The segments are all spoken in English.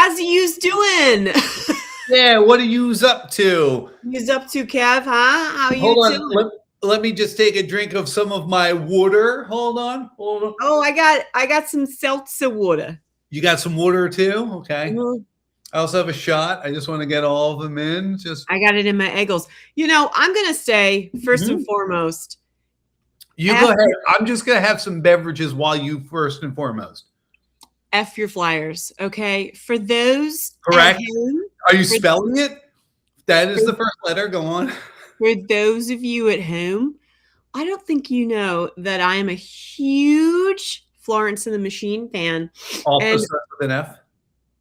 How's yous doing? Yeah, what are yous up to? Yous up to, Kev, huh? How you Hold doing? on, let me just take a drink of some of my water. Hold on. Oh, I got some seltzer water. You got some water too? Okay. Mhm. I also have a shot. I just want to get all of them in. I got it in my eggles. You know, I'm gonna say first and Mhm. foremost. You go ahead. I'm just gonna have some beverages while you first and foremost. F your flyers, okay? For those Correct. at home, Are you spelling it? That is the first letter. Go on. for those of you at home, I don't think you know that I am a huge Florence and the Machine fan. Also And starts with an F.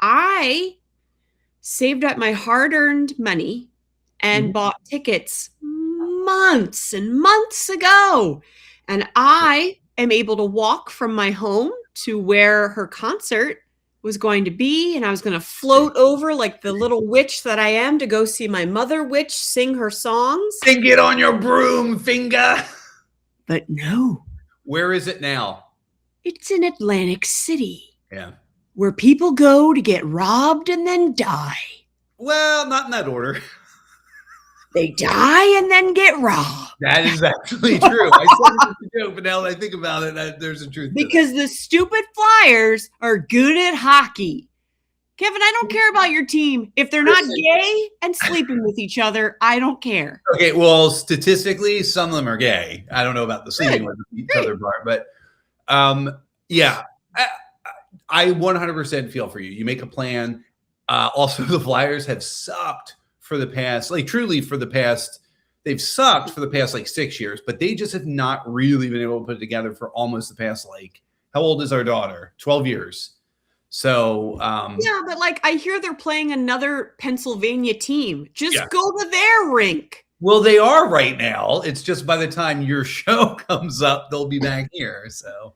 I saved up my hard-earned money and Mhm. bought tickets months and months ago. And I am able to walk from my home to where her concert was going to be. And I was going to float over like the little witch that I am to go see my mother witch sing her songs. Then get on your broom, finger. But no, Where is it now? it's in Atlantic City, Yeah. where people go to get robbed and then die. Well, not in that order. They die and then get robbed. That is actually true. I said it as a joke, but now that I think about it, there's a truth. Because the stupid Flyers are good at hockey. Kevin, I don't care about your team. If they're not gay and sleeping with each other, I don't care. Okay, well, statistically, some of them are gay. I don't know about the sleeping with each other part, but yeah, I 100% feel for you. You make a plan. Also, the Flyers have sucked for the past, like truly for the past, they've sucked for the past like 6 years, but they just have not really been able to put it together for almost the past, like, how old is our daughter? 12 years. So, yeah, but like I hear they're playing another Pennsylvania team. Just go to their rink. Well, they are right now. It's just by the time your show comes up, they'll be back here. So,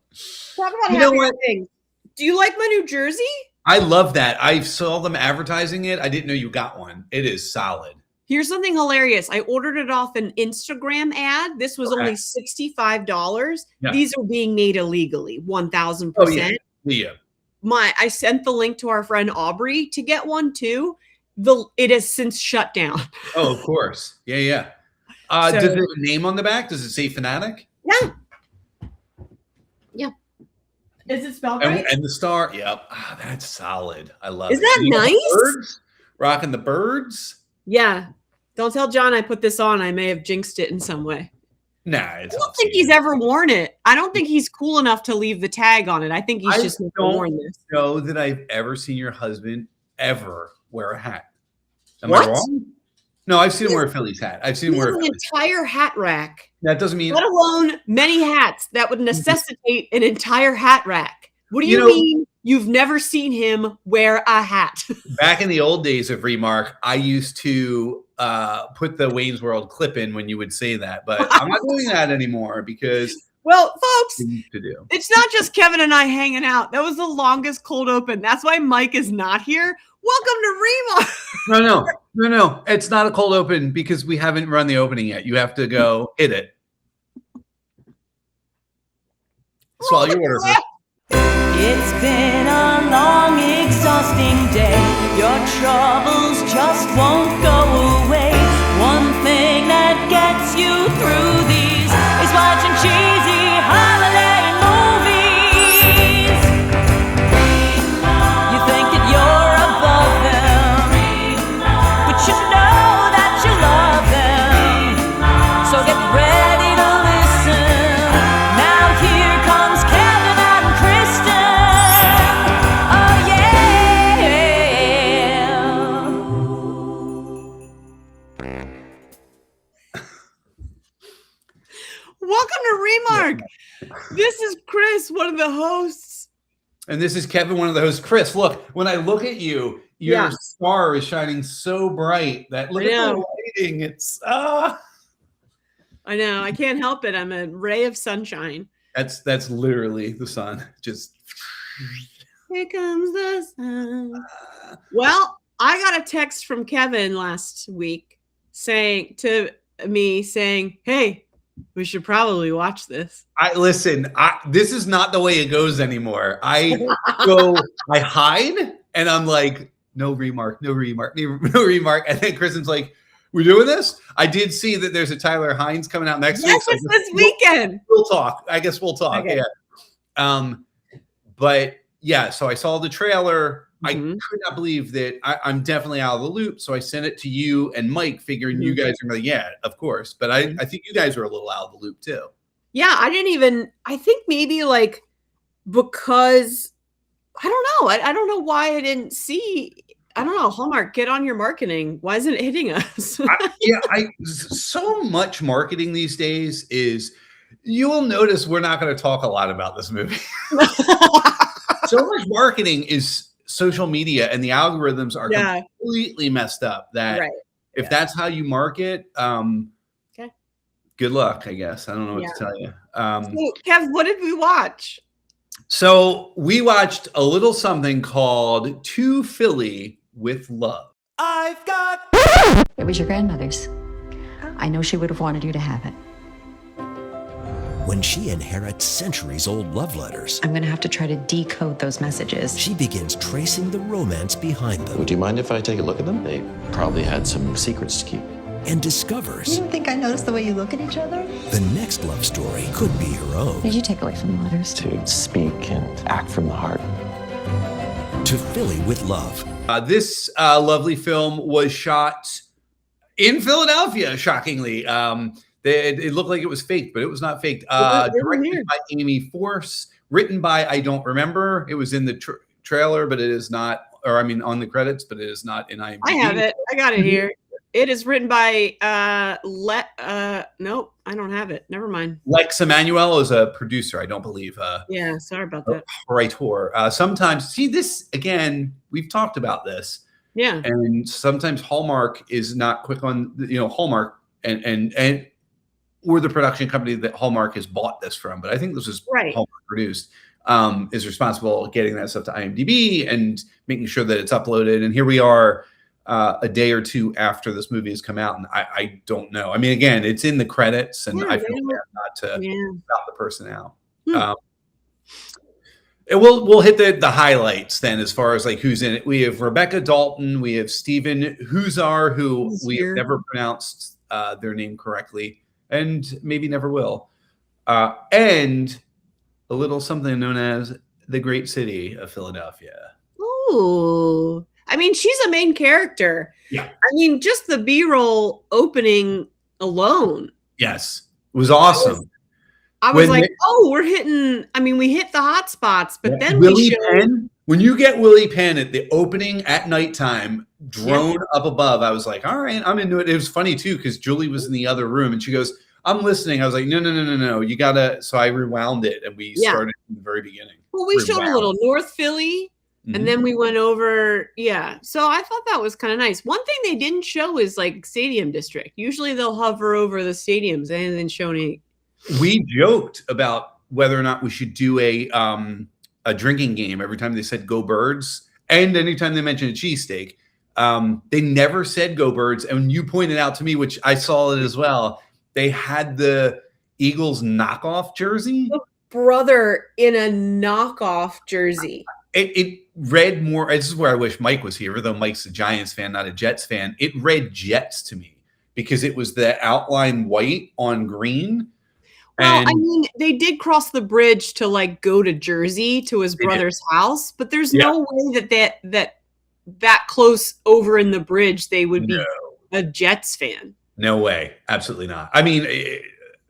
talk about happier things. Do you like my New Jersey? I love that. I saw them advertising it. I didn't know you got one. It is solid. Here's something hilarious. I ordered it off an Instagram ad. This was only $65. Yeah. These are being made illegally, 1,000%. Oh, yeah. I sent the link to our friend Aubrey to get one too. It has since shut down. Oh, of course. Yeah. Does it have a name on the back? Does it say Fanatic? Yeah. Is it spelled right? And the star. Yep. Oh, that's solid. I love it. Is that nice? Rocking the birds. Yeah. Don't tell John I put this on. I may have jinxed it in some way. Nah, I don't think he's ever worn it. I don't think he's cool enough to leave the tag on it. I think he's just never worn this. I don't know that I've ever seen your husband ever wear a hat. Am I wrong? No, I've seen him wear a Phillies hat. I've seen him wear an entire hat rack. That doesn't mean, let alone many hats that would necessitate an entire hat rack. What do you mean you've never seen him wear a hat? Back in the old days of Remark, I used to put the Wayne's World clip in when you would say that, but I'm not doing that anymore because well, folks, it's not just Kevin and I hanging out. That was the longest cold open. That's why Mike is not here. Welcome to Remark. No. It's not a cold open because we haven't run the opening yet. You have to go hit it. Swallow your water. It's been a long, exhausting day. Your troubles just won't go away. One thing that gets you through these is watching cheesy holiday movies. You think that you're above them, but you know that you love them. So get ready to listen. Now here comes Kevin and Kristin. Oh yeah. Welcome to Remark. This is Chris, one of the hosts. And this is Kevin, one of the hosts. Chris, look, when I look at you, your star is shining so bright that look at the lighting. It's I know. I can't help it. I'm a ray of sunshine. That's literally the sun. Just here comes the sun. Well, I got a text from Kevin last week saying, hey, we should probably watch this. This is not the way it goes anymore. I hide and I'm like, no Remark, no Remark, no Remark. And then Kristen's like, we're doing this? I did see that there's a Tyler Hines coming out next week. Yes, So it's this weekend. We'll talk. I guess we'll talk. Okay. Yeah. But yeah, so I saw the trailer. I Mhm. could not believe that I'm definitely out of the loop. So I sent it to you and Mike, figuring you guys are like, yeah, of course. But I think you guys are a little out of the loop too. Yeah, I think maybe like because I don't know. I don't know why I didn't see. I don't know. Hallmark, get on your marketing. Why isn't it hitting us? So much marketing these days is, you will notice we're not going to talk a lot about this movie. So much marketing is social media, and the algorithms are completely messed up. That if that's how you market, good luck, I guess. I don't know what to tell you. So, Kev, what did we watch? So we watched a little something called To Philly with Love. I've got. It was your grandmother's. I know she would have wanted you to have it. When she inherits centuries-old love letters, I'm going to have to try to decode those messages. she begins tracing the romance behind them Would you mind if I take a look at them? They probably had some secrets to keep. and discovers You don't think I noticed the way you look at each other? the next love story could be her own. What did you take away from the letters? To speak and act from the heart. To Philly with Love. This lovely film was shot in Philadelphia, shockingly. It looked like it was faked, but it was not faked. Directed by Amy Force, written by, I don't remember. It was in the trailer, but it is not, or I mean on the credits, but it is not in IMDb. I have it. I got it here. It is written by nope, I don't have it. Never mind. Lex Emanuel is a producer, I don't believe. Yeah, sorry about that. Writer. Sometimes, see this again, we've talked about this. Yeah. And sometimes Hallmark is not quick on, Hallmark and or the production company that Hallmark has bought this from, but I think this is Hallmark produced, is responsible getting that stuff to IMDb and making sure that it's uploaded. And here we are a day or two after this movie has come out, and I don't know. I mean, again, it's in the credits, and I feel bad not to shout the person out. And we'll hit the highlights then, as far as like who's in it. We have Rebecca Dalton, we have Stephen Huzar, who we have never pronounced their name correctly, and maybe never will. And a little something known as the great city of Philadelphia. Ooh. I mean, she's a main character. Yeah. I mean, just the B-roll opening alone. Yes. It was awesome. I was like, we're hitting, I mean, we hit the hot spots, but then Willie Penn, when you get Willie Penn at the opening at nighttime, drone up above, I was like, all right, I'm into it. It was funny too, because Julie was in the other room and she goes, I'm listening. I was like, no. You gotta, so I rewound it and we started from the very beginning. Well, we showed a little North Philly. And then we went over, so I thought that was kind of nice. One thing they didn't show is like Stadium District. Usually they'll hover over the stadiums and then show any. We joked about whether or not we should do a drinking game every time they said "Go Birds," and anytime they mentioned a cheesesteak. They never said "Go Birds," and you pointed out to me, which I saw it as well. They had the Eagles knockoff jersey. Brother in a knockoff jersey. It read more. This is where I wish Mike was here, though Mike's a Giants fan, not a Jets fan. It read Jets to me because it was the outline white on green. Well, I mean, they did cross the bridge to like go to Jersey to his brother's house, but there's no way that close over in the bridge they would be a Jets fan. No way, absolutely not. I mean,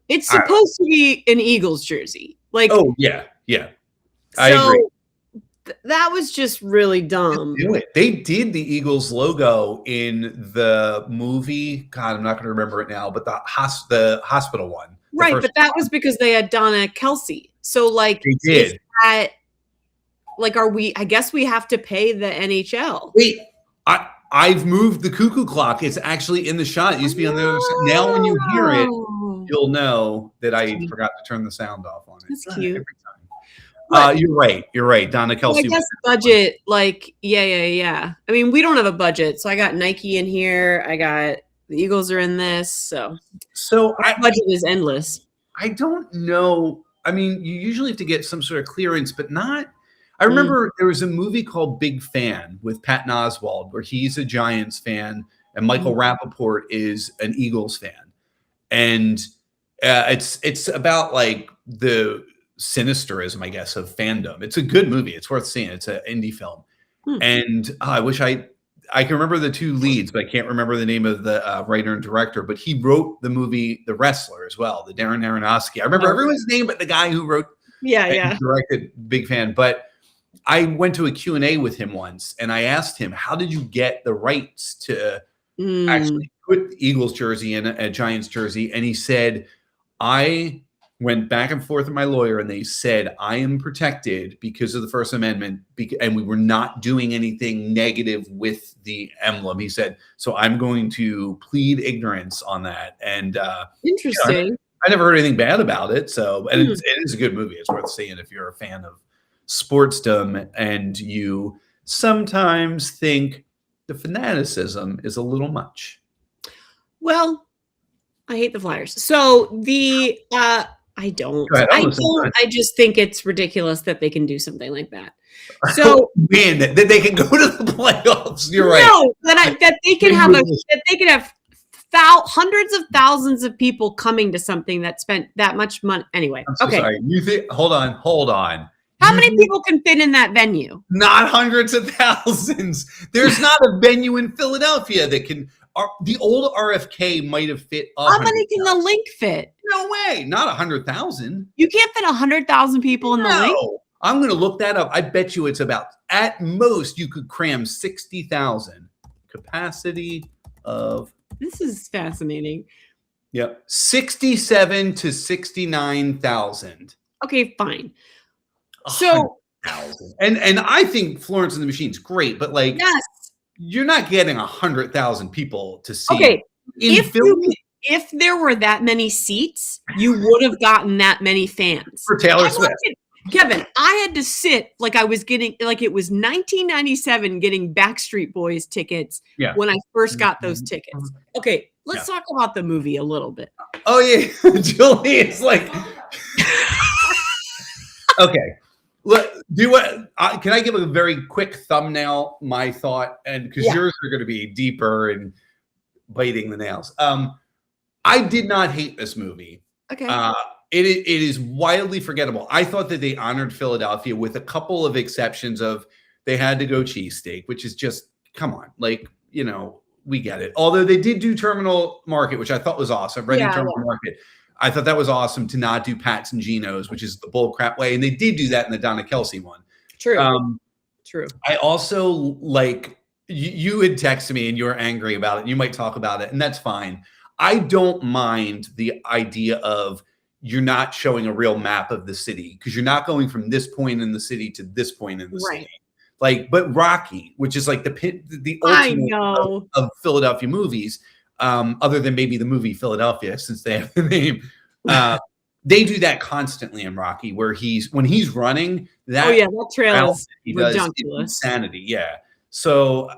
it's supposed to be an Eagles jersey. Like, oh yeah, I agree. That was just really dumb. They did the Eagles logo in the movie. God, I'm not going to remember it now, but the hospital one. Right, but that was because they had Donna Kelsey. So, like, they did. Are we? I guess we have to pay the NHL. Wait, I've moved the cuckoo clock. It's actually in the shot. It used to be on the other side. Now, when you hear it, you'll know that I forgot to turn the sound off on it. That's cute. Every time. You're right. Donna Kelsey. Well, I guess budget, like, yeah. I mean, we don't have a budget, so I got Nike in here. I got the Eagles are in this, so our budget is endless. I don't know. I mean, you usually have to get some sort of clearance, but not. I remember there was a movie called Big Fan with Patton Oswalt, where he's a Giants fan and Michael Rappaport is an Eagles fan. And it's about like the sinisterism, I guess, of fandom. It's a good movie. It's worth seeing. It's an indie film. And I wish I can remember the two leads, but I can't remember the name of the writer and director. But he wrote the movie The Wrestler as well, the Darren Aronofsky. I remember everyone's name, but the guy who wrote and directed, big fan. But I went to a Q&A with him once, and I asked him, how did you get the rights to actually put the Eagles jersey in a Giants jersey? And he said, I went back and forth with my lawyer, and they said, I am protected because of the First Amendment, and we were not doing anything negative with the emblem. He said, so I'm going to plead ignorance on that. And interesting. I never heard anything bad about it. So, and it is a good movie. It's worth seeing if you're a fan of sportsdom and you sometimes think the fanaticism is a little much. Well, I hate the Flyers. So I don't. I just think it's ridiculous that they can do something like that. So win that they can go to the playoffs. You're right. No, that they can have hundreds of thousands of people coming to something that spent that much money. Anyway, I'm so sorry. You think? Hold on. How many people can fit in that venue? Not hundreds of thousands. There's not a venue in Philadelphia that can. The old RFK might have fit. How many can the Link fit? No way. Not 100,000. You can't fit 100,000 people in the Link. I'm going to look that up. I bet you it's about, at most, you could cram 60,000 capacity of. This is fascinating. Yep, 67 to 69,000. Okay, fine. So, and I think Florence and the Machine's great, but like, yes. You're not getting 100,000 people to see. Okay, if there were that many seats, you would have gotten that many fans for Taylor Swift. Kevin, I had to sit like I was getting like it was 1997 getting Backstreet Boys tickets when I first got those tickets. Okay, let's talk about the movie a little bit. Oh yeah, Julie is like, okay. Look, can I give a very quick thumbnail? My thought, and because yours are going to be deeper and biting the nails. I did not hate this movie. Okay. It is wildly forgettable. I thought that they honored Philadelphia with a couple of exceptions of they had to go cheesesteak, which is just, come on, like, we get it. Although they did do Terminal Market, which I thought was awesome. Terminal Market. I thought that was awesome to not do Pat's and Geno's, which is the bull crap way. And they did do that in the Donna Kelsey one. True. True. I also like you had texted me and you were angry about it. You might talk about it, and that's fine. I don't mind the idea of you're not showing a real map of the city because you're not going from this point in the city to this point in the city. Like, but Rocky, which is like the ultimate of Philadelphia movies, other than maybe the movie Philadelphia, since they have the name. They do that constantly in Rocky, where when he's running, that trail is ridiculous. Insanity, yeah. So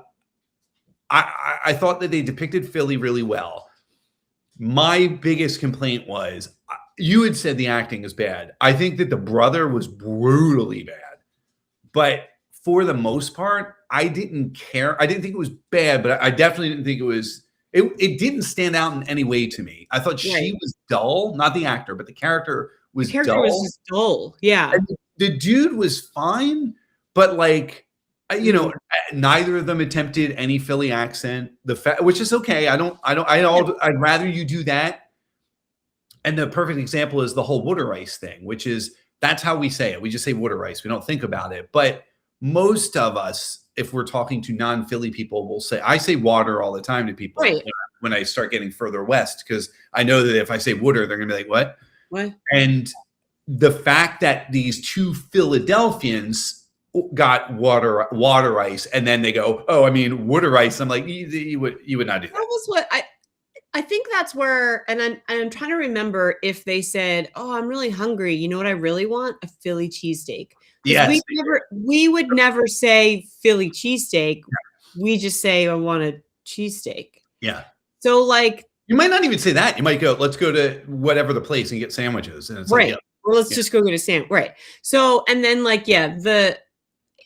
I thought that they depicted Philly really well. My biggest complaint was you had said the acting is bad. I think that the brother was brutally bad, but for the most part, I didn't care. I didn't think it was bad, but I definitely didn't think it was. It didn't stand out in any way to me. I thought she was dull, not the actor, but the character was dull. The character was just dull, yeah. And the dude was fine, but like, neither of them attempted any Philly accent. Which is okay. I'd rather you do that. And the perfect example is the whole water ice thing, which is that's how we say it. We just say water ice. We don't think about it, but most of us, if we're talking to non-Philly people, will say, I say water all the time to people when I start getting further west, because I know that if I say water, they're going to be like, what? What? And the fact that these two Philadelphians got water ice, and then they go, oh, I mean, water ice. I'm like, you would not do that. That was what I think that's where, and I'm trying to remember if they said, oh, I'm really hungry. You know what I really want? A Philly cheesesteak. Yes. We would never say Philly cheesesteak. We just say, I want a cheesesteak. Yeah. So like, you might not even say that. You might go, let's go to whatever the place and get sandwiches. And it's right. Well, let's just go get a sandwich. Right. So, and then like, the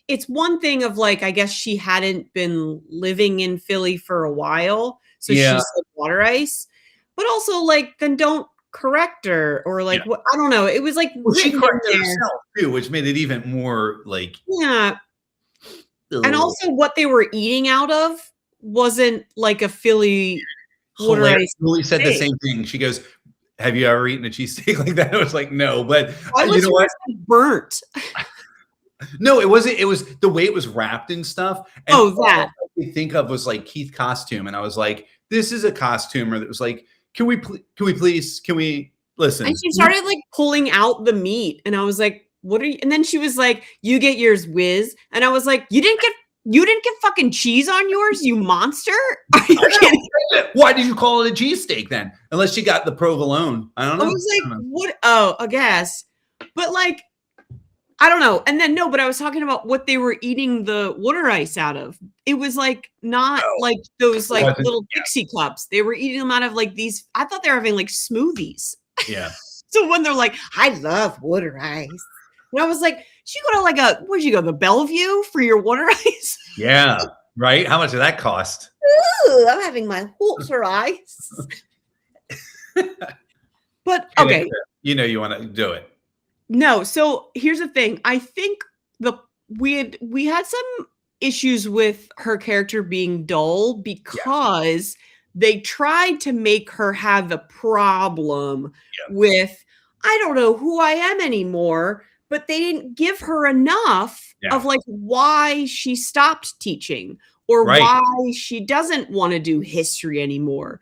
it's one thing of like, I guess she hadn't been living in Philly for a while, so she Yeah. said water ice, but also like, then don't correct her or like, Yeah. what? I don't know. It was like Well, she written in corrected there. herself too, which made it even more like. Yeah. And ugh. also what they were eating out of wasn't like a Philly water Hilarious. ice Julie said the steak. same thing. She goes, "Have you ever eaten a cheesesteak like that?" I was like, "No," but Why you was know what? yours burnt? No, it wasn't. It was the way it was wrapped and stuff. And Oh, all that. I could think of was like Keith's costume, and I was like, "This is a costumer that was like, can we please, can we listen?" And she started like pulling out the meat, and I was like, "What are you?" And then she was like, "You get yours whiz," and I was like, "You didn't get fucking cheese on yours, you monster? Are you kidding?" Why did you call it a cheesesteak then? Unless you got the provolone. I don't I know. was like, "What? Oh, I guess," but like, I don't know. And then no, but I was talking about what they were eating the water ice out of. It was like not Oh, like those like wasn't- little Dixie cups. They were eating them out of like these. I thought they were having like smoothies. Yeah. So when they're like, "I love water ice," and I was like, "Should you go to like a where'd you go? The Bellevue for your water ice?" Yeah. Right. How much did that cost? Ooh, I'm having my water ice. But okay, You know you want to do it. no. So here's the thing. I think we had some issues with her character being dull because they tried to make her have a problem with I don't know who I am anymore, but they didn't give her enough of like why she stopped teaching or why she doesn't want to do history anymore.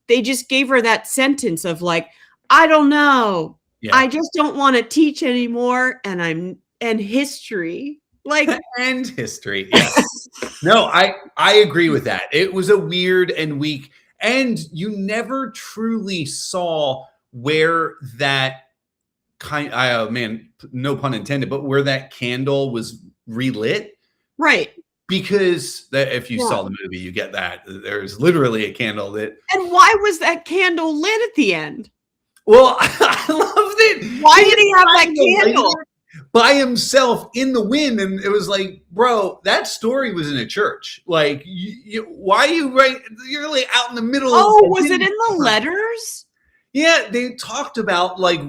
They just gave her that sentence of like, I don't know. Yeah. I just don't want to teach anymore and history. Like And history. Yeah. No, I agree with that. It was a weird and weak, and you never truly saw where that man, no pun intended, but where that candle was relit. right. Because if you saw the movie, you get that. There's literally a candle that. And why was that candle lit at the end? Well, I loved it. Why did he have that candle? By himself in the wind, and it was like, bro, that story was in a church. Like, why are you right? You're like out in the middle. Oh, was it in the letters? Yeah, they talked about like,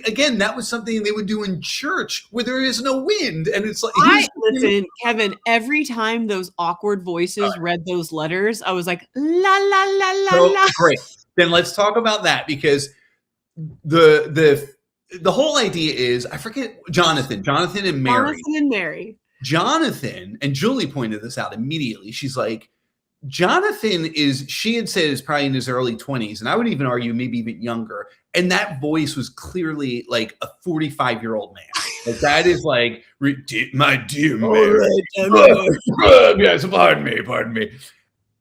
again, that was something they would do in church where there is no wind, and it's like, Listen, Kevin. Every time those awkward voices read those letters, I was like, la la la la la. Great. Then let's talk about that because the whole idea is I forget Jonathan and Mary. Jonathan and Mary. Jonathan, and Julie pointed this out immediately. She's like, Jonathan she had said is probably in his early 20s, and I would even argue maybe even younger. And that voice was clearly like a 45-year-old man. Like that is like, my dear Mary. Yes, pardon me.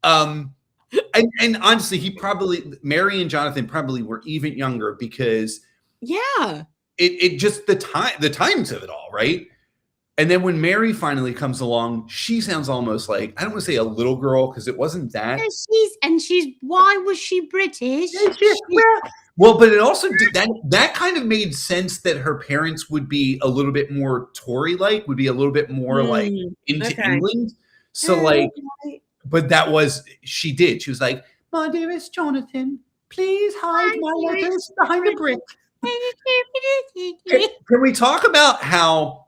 And honestly, Mary and Jonathan probably were even younger because it just the times of it all, right? And then when Mary finally comes along, she sounds almost like, I don't want to say a little girl because it wasn't that. Why was she British? Well, but it also did that kind of made sense that her parents would be a little bit more Tory-like, would be a little bit more like into England. So like, but she did. She was like, my dearest Jonathan, please hide my letters behind a brick. Can we talk about how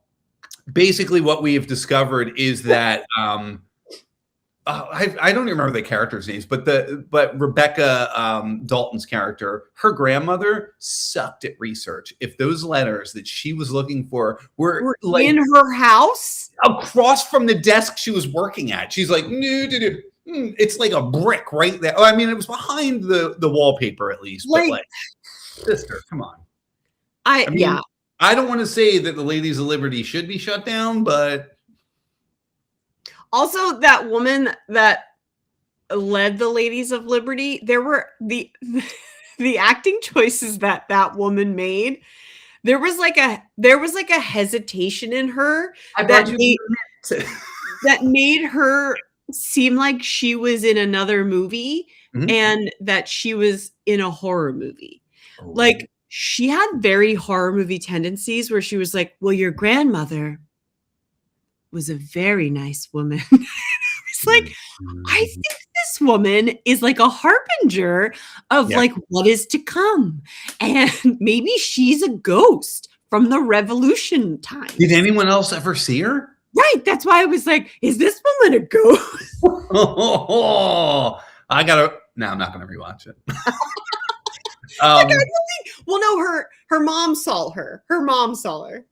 basically what we have discovered is that I don't remember the characters' names, but Rebecca Dalton's character, her grandmother sucked at research. If those letters that she was looking for were like in her house across from the desk she was working at, she's like, no, it's like a brick right there. Oh, I mean, it was behind the wallpaper at least, but like, sister, come on. I mean, I don't want to say that the Ladies of Liberty should be shut down, but also that woman that led the Ladies of Liberty, there were the acting choices that woman made. There was like a hesitation in her that made her seem like she was in another movie and that she was in a horror movie. Oh. Like she had very horror movie tendencies where she was like, well, your grandmother was a very nice woman. It's like, I think this woman is like a harbinger of like what is to come. And maybe she's a ghost from the revolution time. Did anyone else ever see her? Right. That's why I was like, is this woman a ghost? I gotta. No, I'm not gonna rewatch it. Well, no, her mom saw her. Her mom saw her.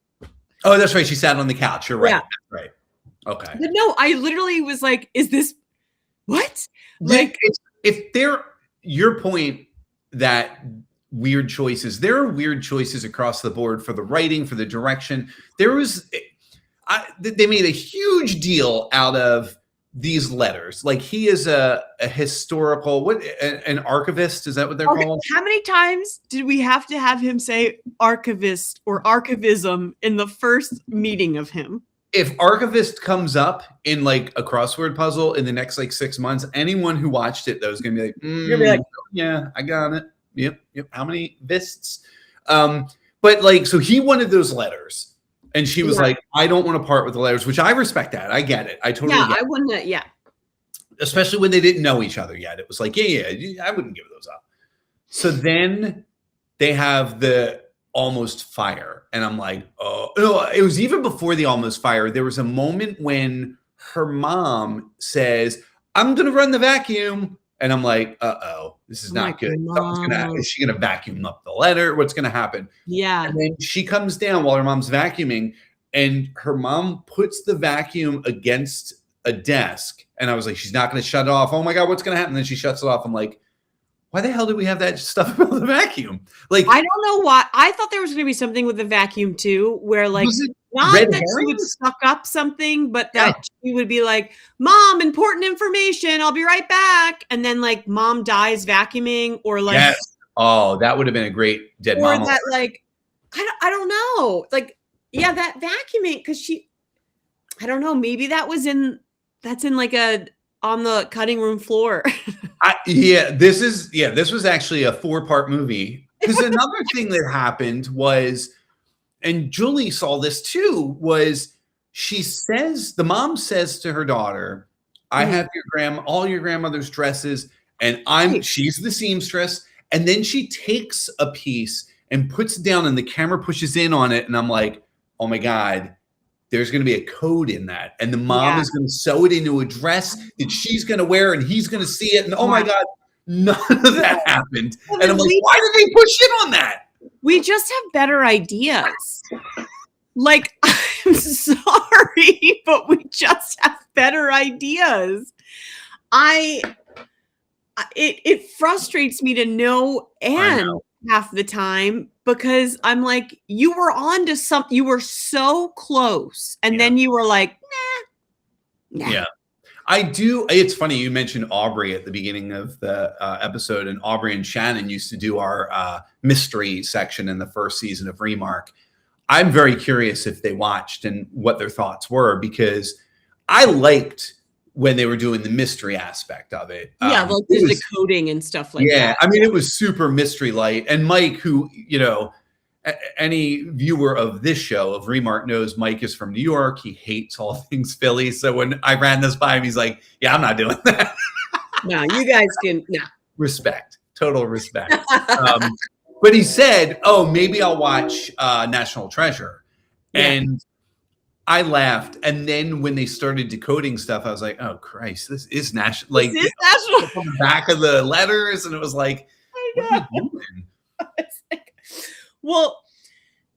Oh, that's right. She sat on the couch. You're right. Yeah. That's right. Okay. But no, I literally was like, is this what? Like, if there, your point that weird choices, there are weird choices across the board for the writing, for the direction. There was, they made a huge deal out of these letters. Like he is a historical, an archivist. Is that what they're called? How many times did we have to have him say archivist or archivism in the first meeting of him? If archivist comes up in like a crossword puzzle in the next like 6 months, anyone who watched it though is gonna be like, you're gonna be like, yeah, I got it. Yep. How many vists? But like, so he wanted those letters, and she was like, I don't want to part with the letters, which I respect that. I get it. I totally get it. I wouldn't. Yeah. Especially when they didn't know each other yet. It was like, yeah, I wouldn't give those up. So then they have the almost fire. And I'm like, oh, no, it was even before the almost fire. There was a moment when her mom says, I'm going to run the vacuum. And I'm like, uh-oh, this is not good. Is she going to vacuum up the letter? What's going to happen? Yeah. And then she comes down while her mom's vacuuming, and her mom puts the vacuum against a desk. And I was like, she's not going to shut it off. Oh my God, what's going to happen? And then she shuts it off. I'm like, why the hell did we have that stuff about the vacuum? Like, I don't know why. I thought there was going to be something with the vacuum too, where like, not that she would suck up something, but that she would be like, Mom, important information. I'll be right back. And then like mom dies vacuuming, or like, oh, that would have been a great dead mom. Or that like, I don't know. Like, yeah, that vacuuming, because I don't know. Maybe that's in like on the cutting room floor. This was actually a 4-part movie. Because another thing that happened was, and Julie saw this too, was the mom says to her daughter, I have all your grandmother's dresses, and she's the seamstress. And then she takes a piece and puts it down, and the camera pushes in on it. And I'm like, oh my God, there's going to be a code in that. And the mom is going to sew it into a dress that she's going to wear, and he's going to see it. And oh my God, none of that happened. And I'm like, why did they push in on that? We just have better ideas. Like, I'm sorry, but we just have better ideas. It frustrates me to no end half the time, because I'm like, you were on to something. You were so close. And then you were like, nah. Yeah. I do. It's funny. You mentioned Aubrey at the beginning of the episode, and Aubrey and Shannon used to do our mystery section in the first season of Remark. I'm very curious if they watched and what their thoughts were, because I liked when they were doing the mystery aspect of it. Yeah, like the decoding and stuff like that. Yeah, I mean, it was super mystery light. And Mike, who, any viewer of this show, of Remark, knows Mike is from New York. He hates all things Philly. So when I ran this by him, he's like, yeah, I'm not doing that. No, you guys can. No. Respect. Total respect. But he said, oh, maybe I'll watch National Treasure. Yeah. And I laughed. And then when they started decoding stuff, I was like, oh, Christ, this is national. Like, this is national. On the back of the letters. And it was like, what are you doing? Well,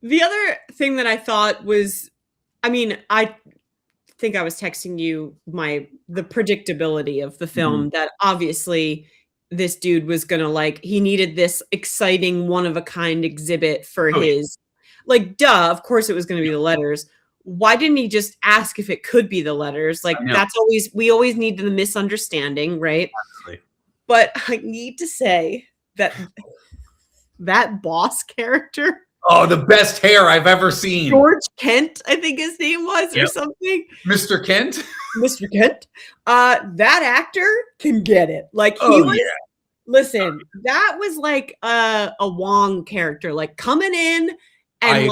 the other thing that I thought was, I mean, I think I was texting you the predictability of the film, that obviously this dude was going to he needed this exciting one-of-a-kind exhibit for his, like, duh, of course it was going to be the letters. Why didn't he just ask if it could be the letters? Like, we always need the misunderstanding, right? Absolutely. But I need to say that boss character. Oh, the best hair I've ever seen. George Kent, I think his name was, or something. Mr. Kent? Mr. Kent. That actor can get it. Like, listen, that was like a Wong character, like coming in and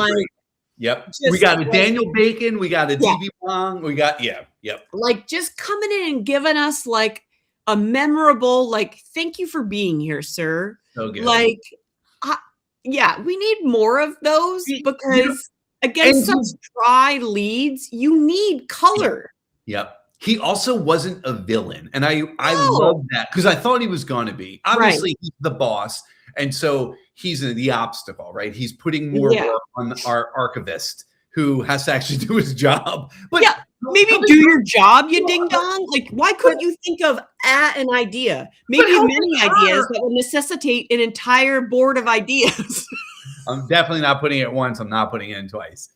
Yep. Just We got a like, Daniel Bacon. We got a Yeah. DB Wong. We got, yep. like just coming in and giving us like a memorable, like, thank you for being here, sir. So good. Like, yeah, we need more of those because against such dry leads, you need color. Yep. He also wasn't a villain. And I love that because I thought he was going to be. Obviously, he's the boss. And so he's the obstacle, right? He's putting more work on our archivist who has to actually do his job. But yeah, maybe do your job, you ding dong. Like, why couldn't you think of an idea? Maybe many ideas that would necessitate an entire board of ideas. I'm definitely not putting it once. I'm not putting it in twice.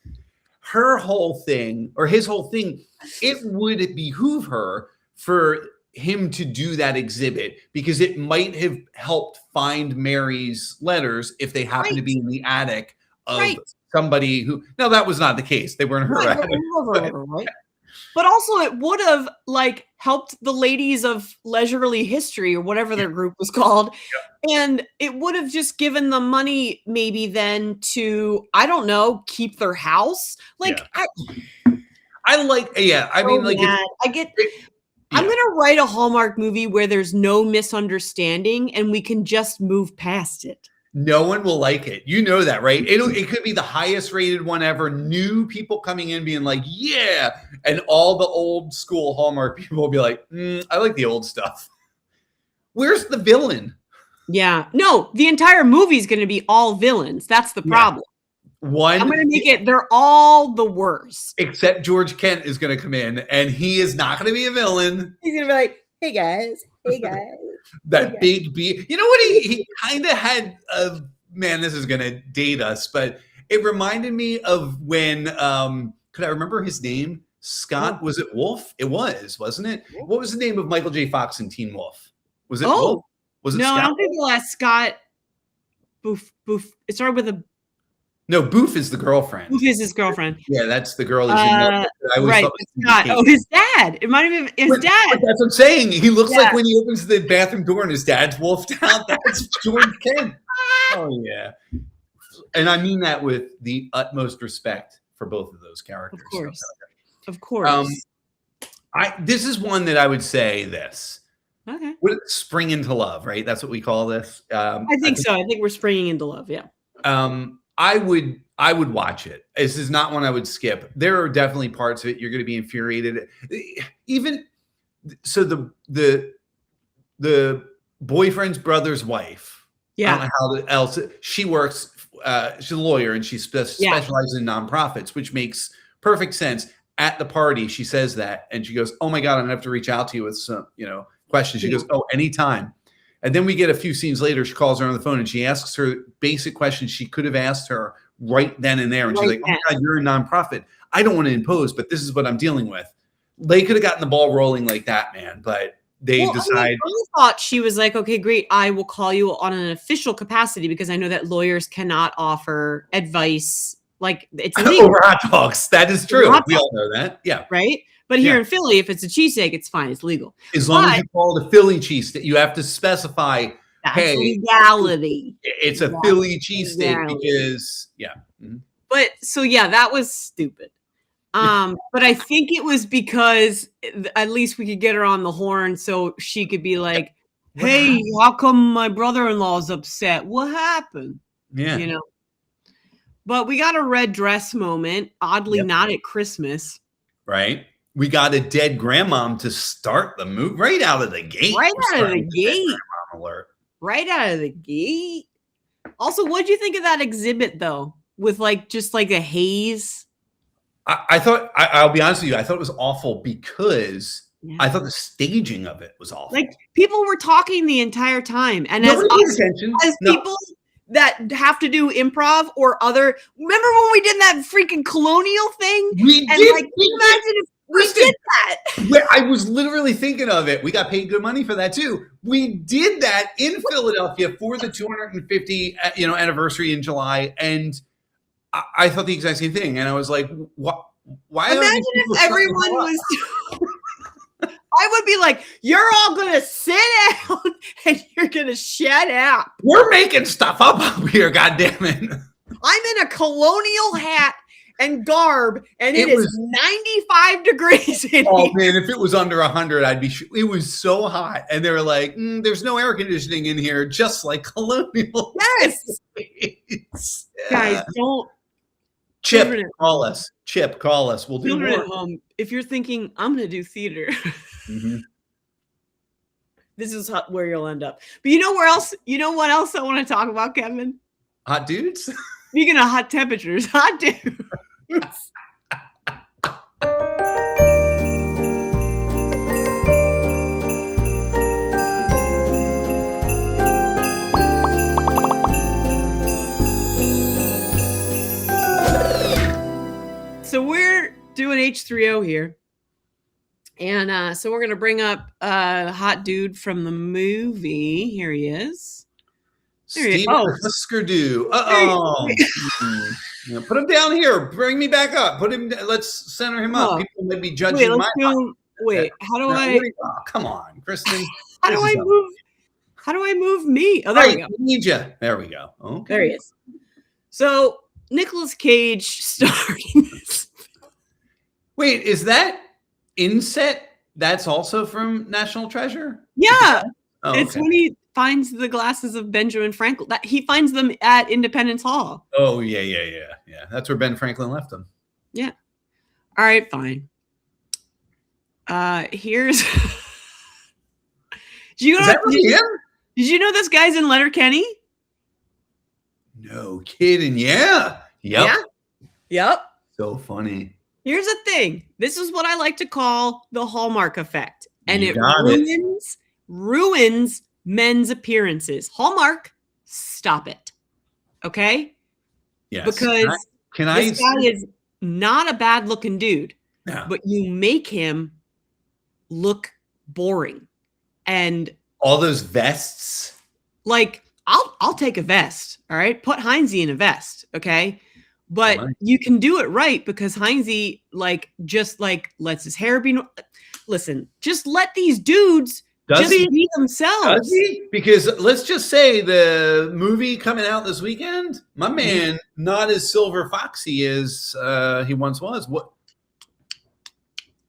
Her whole thing, or his whole thing, it would behoove her for him to do that exhibit because it might have helped find Mary's letters if they happen to be in the attic of somebody who. No, that was not the case. They were in her attic. Right? But also, it would have like helped the ladies of leisurely history or whatever their group was called. And it would have just given them money maybe then to, I don't know, keep their house. Like, I like, I mean, like, I'm going to write a Hallmark movie where there's no misunderstanding and we can just move past it. No one will like it. You know that, right? It could be the highest rated one ever. New people coming in being like, yeah. And all the old school Hallmark people will be like, I like the old stuff. Where's the villain? Yeah. No, the entire movie is going to be all villains. That's the problem. I'm going to make it, they're all the worst. Except George Kent is going to come in and he is not going to be a villain. He's going to be like, hey guys. That big B. You know what? He kind of had man, this is going to date us, but it reminded me of when, could I remember his name? Scott, was it Wolf? It was, wasn't it? What was the name of Michael J. Fox in Teen Wolf? Was it Wolf? Was it no, Scott? I don't think the last Scott Boof. It started with a. No, Boof is the girlfriend. Boof is his girlfriend. Yeah, that's the girl. Right. Scott. Oh, his dad. It might have been his dad. But that's what I'm saying. He looks like when he opens the bathroom door and his dad's wolfed out. That's George Kent. Oh, yeah. And I mean that with the utmost respect for both of those characters. Of course. Of course. This is one that I would say this. Okay. Spring into love, right? That's what we call this. I think so. I think we're springing into love. Yeah. I would watch it. This is not one I would skip. There are definitely parts of it you're going to be infuriated. Even so, the boyfriend's brother's wife. Yeah. I don't know how else she works. She's a lawyer and she specializes in nonprofits, which makes perfect sense. At the party, she says that, and she goes, "Oh my God, I'm gonna have to reach out to you with some, questions." She goes, "Oh, anytime." And then we get a few scenes later, she calls her on the phone and she asks her basic questions she could have asked her right then and there. And she's like, "Oh my God, you're a nonprofit. I don't want to impose, but this is what I'm dealing with." They could have gotten the ball rolling like that, man, but they decide. I thought she was like, "Okay, great. I will call you on an official capacity because I know that lawyers cannot offer advice. Like it's illegal." Over hot dogs. That is true. We all know that. Yeah. Right. But here in Philly, if it's a cheesesteak, it's fine. It's legal. As long as you call it a Philly cheesesteak, you have to specify, hey, legality. It's a Philly cheesesteak because, Mm-hmm. But so, that was stupid. But I think it was because at least we could get her on the horn so she could be like, "Hey, how come my brother-in-law's upset? What happened?" Yeah. But we got a red dress moment, oddly not at Christmas. Right. We got a dead grandmom to start the move right out of the gate. Right out of the gate. Alert. Right out of the gate. Also, what'd you think of that exhibit though? With just a haze? I thought, I'll be honest with you, I thought it was awful because I thought the staging of it was awful. Like people were talking the entire time. And people that have to do improv or other, remember when we did that freaking colonial thing? We did. Imagine if we did that. I was literally thinking of it. We got paid good money for that too. We did that in Philadelphia for the 250 anniversary in July, and I thought the exact same thing. And I was like, "What? Why?" Imagine if everyone was. I would be like, "You're all gonna sit down and you're gonna shut up. We're making stuff up here, goddammit. I'm in a colonial hat and garb, and it is 95 degrees in Oh here. man, if it was under 100, I'd be. It was so hot, and they were like, "There's no air conditioning in here, just like colonial." Yes, guys, don't. Chip, Children at call home. us. Chip, call us. We'll do Children more. at home, if you're thinking I'm going to do theater, this is where you'll end up. But you know where else? You know what else I want to talk about, Kevin? Hot dudes. Speaking of hot temperatures, hot dudes. So we're doing H3O here. And so we're going to bring up a hot dude from the movie. Here he is. There he is. Steven Husker-Du. Uh-oh. Yeah, put him down here. Bring me back up. Put him. Let's center him up. People might be judging How do I? Oh, come on, Kristin. How do I move? How do I move me? Oh, there we go. We need you. There we go. Okay. There he is. So Nicolas Cage starring this. Wait, is that inset? That's also from National Treasure? Yeah. Oh, It's when he finds the glasses of Benjamin Franklin. That he finds them at Independence Hall. Oh, yeah. That's where Ben Franklin left them. Yeah. All right, fine. Here's did you know this guy's in Letterkenny? No kidding. Yeah. Yep. Yep. So funny. Here's the thing. This is what I like to call the Hallmark effect. And You it got ruins men's appearances. Hallmark, stop it. Okay? Yes. Because this guy see? is not a bad looking dude. No. But you make him look boring. And All those vests. like I'll take a vest, all right? Put Heinze in a vest, okay? But you can do it right because Heinze just lets his hair be. Listen, just let these dudes be themselves. Does he? Because let's just say the movie coming out this weekend, my man, not as silver foxy as he once was. What?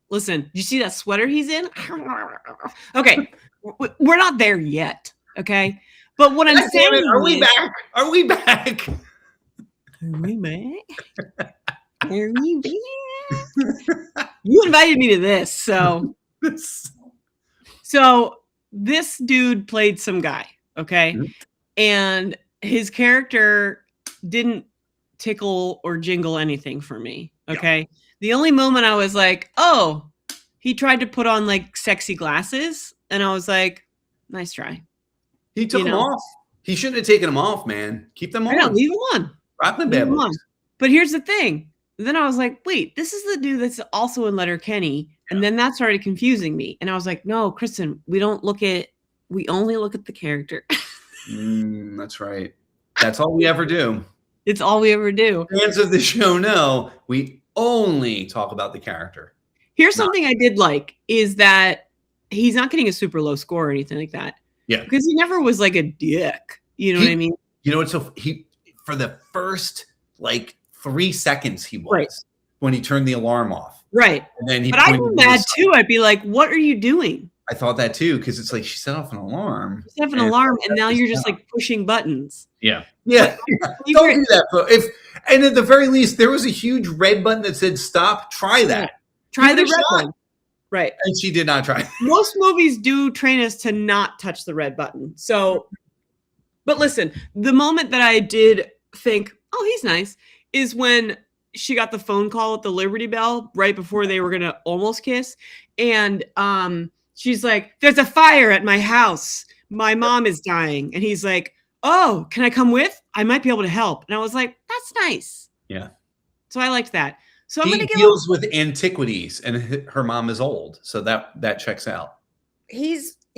Listen, you see that sweater he's in? Okay, we're not there yet, okay? But what I'm saying are we back? Are we back? Are we back? Are we back? You invited me to this, so this dude played some guy, okay? And his character didn't tickle or jingle anything for me, okay? Yeah. The only moment I was like, oh, he tried to put on like sexy glasses, and I was like, nice try. He took them off. He shouldn't have taken them off, man. Keep them on. Leave them on. Rock them bad boys. But here's the thing. Then I was like, wait, this is the dude that's also in Letterkenny. And then that started confusing me. And I was like, no, Kristin, we only look at the character. That's right. That's all we ever do. It's all we ever do. Fans of the show know we only talk about the character. Here's something I did like is that he's not getting a super low score or anything like that. Yeah. Because he never was like a dick. You know what I mean? You know what? So for the first 3 seconds he was when he turned the alarm off. Right. And then but I'd be mad too. I'd be like, what are you doing? I thought that too, because it's like she set off an alarm. Set off an alarm, and now you're just like pushing buttons. Yeah. Yeah. Don't do that. And at the very least, there was a huge red button that said stop. Try that. Try the red one. Right. And she did not try. Most movies do train us to not touch the red button. So, but listen, the moment that I did think, oh, he's nice, is when she got the phone call at the Liberty Bell right before they were going to almost kiss. And she's like, there's a fire at my house. My mom is dying. And he's like, oh, can I come with? I might be able to help. And I was like, that's nice. Yeah. So I liked that. So I'm he going to deals with antiquities, and her mom is old. So that checks out. I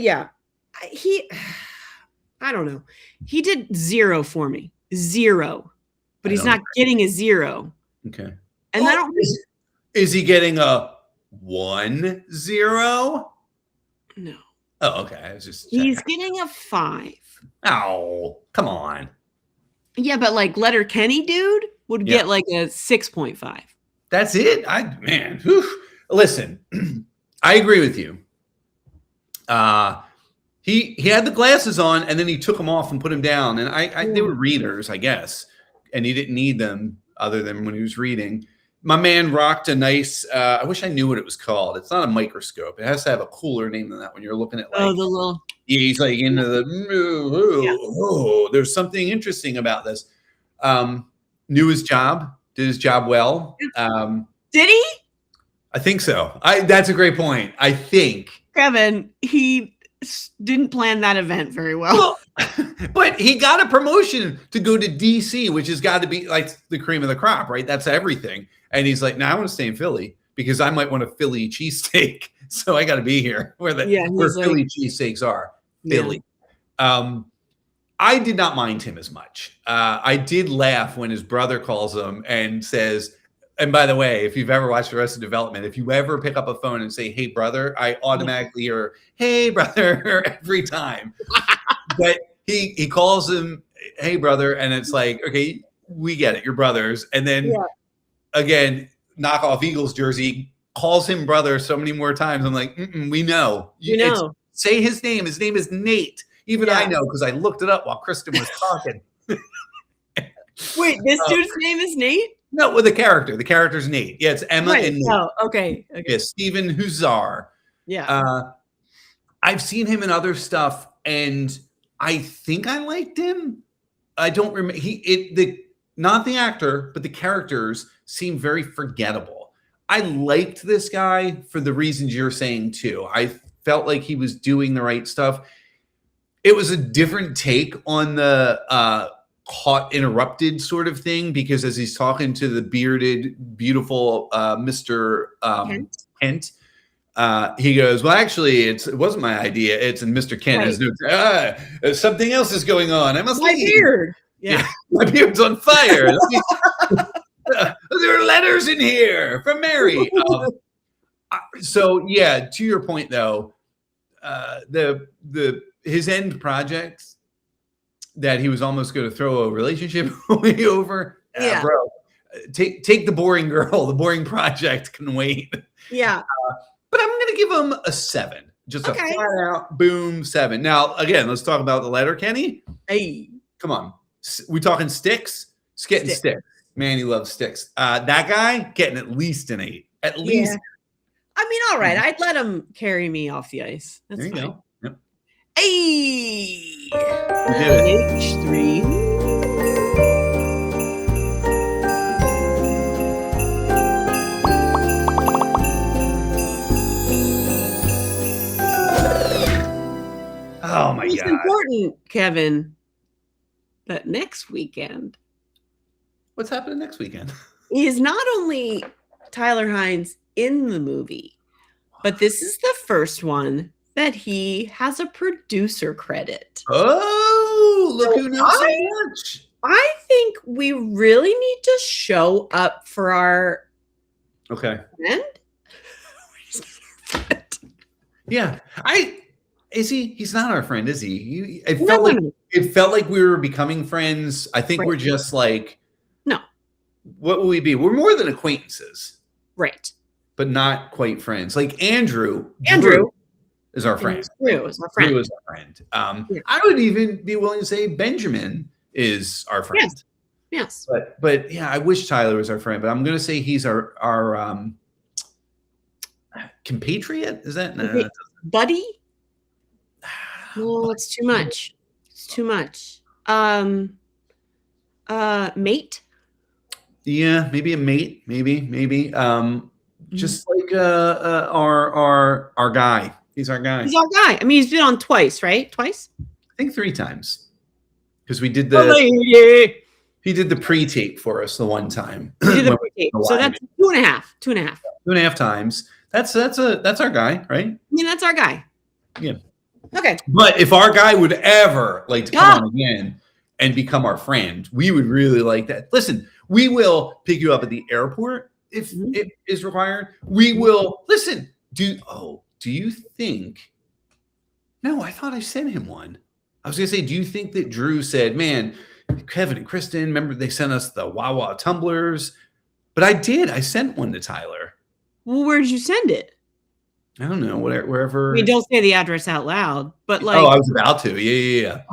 don't know. He did 0 for me. 0. But he's not getting a 0. Okay. And I don't. Is he getting a 1-0? No. Oh, okay. I was just checking. He's getting a 5. Oh, come on. Yeah, but like Letterkenny, dude, would Yeah. get like a 6.5. That's it. Listen, I agree with you. He had the glasses on and then he took them off and put them down. And they were readers, I guess, and he didn't need them other than when he was reading. My man rocked a nice. I wish I knew what it was called. It's not a microscope. It has to have a cooler name than that when you're looking at like. Oh, the little. He's like into the. There's something interesting about this. Knew his job, did his job well. Did he? I think so. That's a great point. I think Kevin, he didn't plan that event very well. But he got a promotion to go to DC, which has got to be like the cream of the crop, right? That's everything. And he's like, "No, I want to stay in Philly because I might want a Philly cheesesteak, so I got to be here where Philly cheesesteaks are." Philly. I did not mind him as much. I did laugh when his brother calls him and says, and by the way, if you've ever watched Arrested Development, if you ever pick up a phone and say, "Hey, brother," I automatically hear, "Hey, brother," every time. But he calls him, "Hey, brother," and it's like, okay, we get it. You're brothers. And then again, knockoff Eagles jersey calls him brother so many more times. I'm like, we know. You know. Say his name. His name is Nate. Even I know because I looked it up while Kristin was talking. Wait, this dude's name is Nate? No, with the character. The character's Nate. Yeah, it's Emma and Nate. Oh, okay. Yeah, Stephen Huszar. Yeah. I've seen him in other stuff, and I think I liked him. I don't remember. Not the actor, but the characters seem very forgettable. I liked this guy for the reasons you're saying too. I felt like he was doing the right stuff. It was a different take on the caught interrupted sort of thing because as he's talking to the bearded, beautiful Mr. Kent, he goes, "Well, actually, it wasn't my idea. It's in Mr. Kent. Right. Something else is going on. I must my leave. Beard. Yeah, my beard's on fire. There are letters in here from Mary." So yeah, to your point though, his end projects that he was almost going to throw a relationship away over. Bro, take the boring girl. The boring project can wait. Yeah. But I'm going to give him a 7. Just a flat out boom 7. Now, again, let's talk about the letter, Kenny. Hey. Come on. We talking sticks? He's getting sticks. Man, he loves sticks. That guy getting at least an 8. At least. Yeah. I mean, all right. I'd let him carry me off the ice. That's there you fine. go. Yep. Hey. H3. Oh my God. It's important, Kevin, that next weekend. What's happening next weekend? Is not only Tyler Hines in the movie, but this is the first one that he has a producer credit. Oh, look who knows so much. I think we really need to show up for our friend. Yeah. He's not our friend, is he? It felt like we were becoming friends. I think we're just like, no. What will we be? We're more than acquaintances. Right. But not quite friends. Like Andrew is our friend. Drew is our friend. Drew is our friend. I would even be willing to say Benjamin is our friend. Yes. But yeah, I wish Tyler was our friend, but I'm going to say he's our compatriot. Is that buddy? No, it's too much. It's too much. Mate? Yeah, maybe a mate. Maybe. Just like our guy. He's our guy. He's our guy. I mean, he's been on twice, right? Twice? I think 3 times. Because we did he did the pre-tape for us the one time. We did the pre-tape. So that's 2.5. 2.5. 2.5 times. That's our guy, right? I mean, that's our guy. Yeah. Okay. But if our guy would ever like to come on again and become our friend, we would really like that. Listen, we will pick you up at the airport if it is required. We will listen. Do you think? No, I thought I sent him one. I was gonna say, do you think that Drew said, "Man, Kevin and Kristin, remember they sent us the Wawa tumblers, but I sent one to Tyler. Well, where did you send it? I don't know, wherever. I mean, don't say the address out loud, but like. Oh, I was about to. Yeah.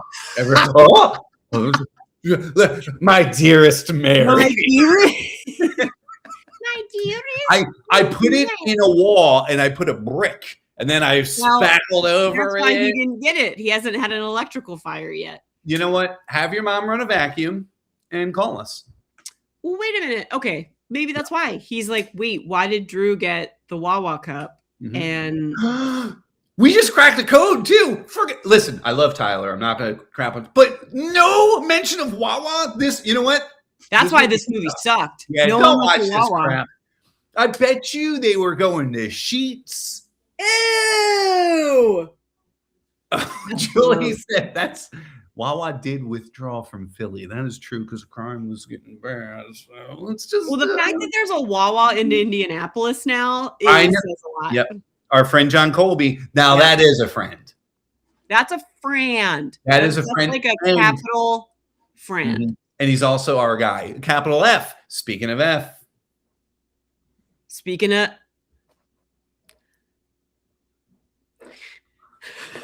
My dearest Mary. My dearest. My dearest. I put it in a wall and I put a brick and then I spackled over That's why it. he didn't get it. He hasn't had an electrical fire yet. You know what? Have your mom run a vacuum and call us. Well, wait a minute. Okay. Maybe that's why. He's like, wait, why did Drew get the Wawa cup? Mm-hmm. And we just cracked the code too. Listen, I love Tyler. I'm not going to crap on, but no mention of Wawa. You know what? That's why this movie sucked. Yeah, no don't one watch went to this Wawa. crap. I bet you they were going to Sheets. Ew. Julie said that's Wawa did withdraw from Philly. That is true because crime was getting bad. So let's just. Well, the fact that there's a Wawa in Indianapolis now I know. says a lot. Yep. Our friend John Colby. Now that is a friend. That's a friend. That's a friend. Like a capital friend. Mm-hmm. And he's also our guy. Capital F. Speaking of F. Speaking of.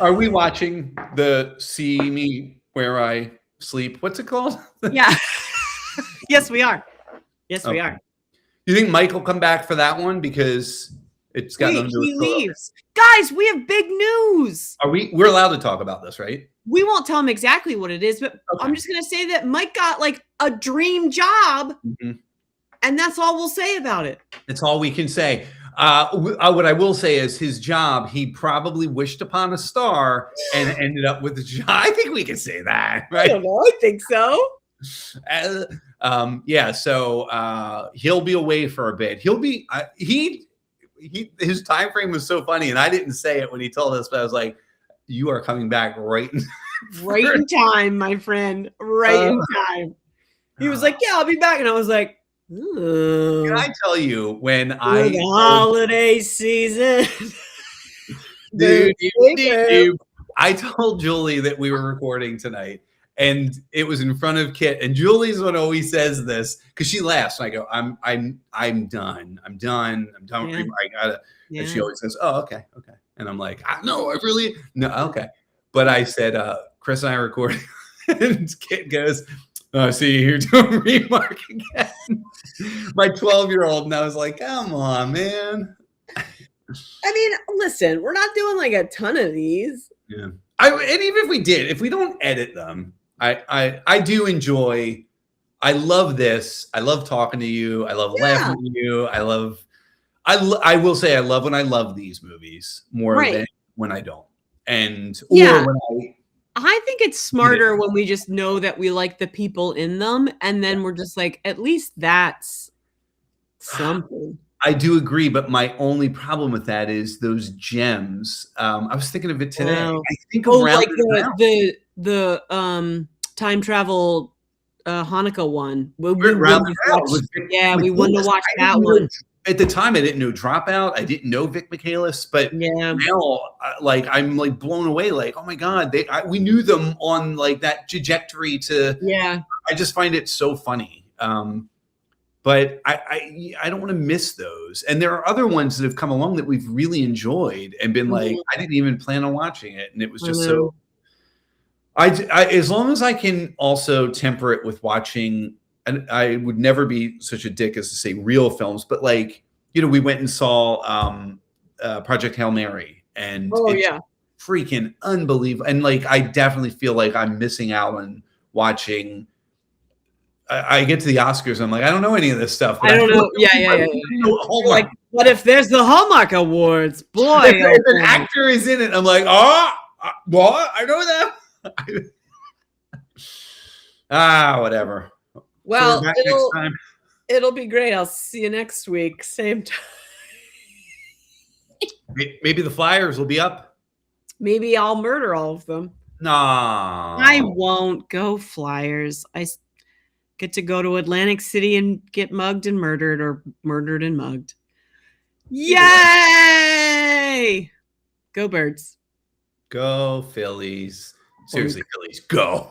Are we watching the See Me Where I Sleep? What's it called? Yeah. Yes, we are. Yes, we are. You think Mike will come back for that one? Because it's got nothing to do with he leaves. Guys, we have big news. We're allowed to talk about this, right? We won't tell him exactly what it is, but I'm just going to say that Mike got like a dream job. Mm-hmm. And that's all we'll say about it. That's all we can say. What I will say is his job, he probably wished upon a star and ended up with a job. I think we can say that, right? I don't know. I think so. So he'll be away for a bit. He'll be his time frame was so funny, and I didn't say it when he told us, but I was like, "You are coming back right in time, my friend. Right in time." He was like, "Yeah, I'll be back," and I was like, "Ooh. Can I tell you when the holiday season?" Dude, I told Julie that we were recording tonight. And it was in front of Kit, and Julie's one always says this because she laughs. And I go, "I'm done. I'm done. Yeah. I gotta." Yeah. And she always says, "Oh, okay." And I'm like, "No, I really no, okay." But I said, "Chris and I are recording," and Kit goes, "Oh, see, you're doing Remark again." My 12-year-old, and I was like, "Come on, man." I mean, listen, we're not doing like a ton of these. Yeah, and even if we did, if we don't edit them. I do enjoy. I love this. I love talking to you. I love laughing at you. I will say I love when I love these movies more than when I don't. I think it's smarter when we just know that we like the people in them, and then we're just like, at least that's something. I do agree, but my only problem with that is those gems. I was thinking of it today. Wow. I think like the time travel Hanukkah one. We wanted to watch that one. At the time, I didn't know Dropout. I didn't know Vic Michaelis, but now, I'm like blown away. Like, oh my God, we knew them on like that trajectory to. Yeah, I just find it so funny. But I don't want to miss those. And there are other ones that have come along that we've really enjoyed and been like, I didn't even plan on watching it, and it was just so. I as long as I can also temper it with watching, and I would never be such a dick as to say real films, but like, we went and saw Project Hail Mary, and it's freaking unbelievable. And like, I definitely feel like I'm missing out on watching. I get to the Oscars, and I'm like, I don't know any of this stuff. I don't know. Yeah. Like, what if there's the Hallmark Awards? Boy, if an actor is in it, I'm like, what? I know that. Whatever. Well, it'll be great. I'll see you next week, same time. Maybe the flyers will be up. Maybe I'll murder all of them. No, I won't. Go Flyers. I get to go to Atlantic City and get mugged and murdered, or murdered and mugged. Yay! Go Birds. Go Phillies. Seriously, Phillies, go.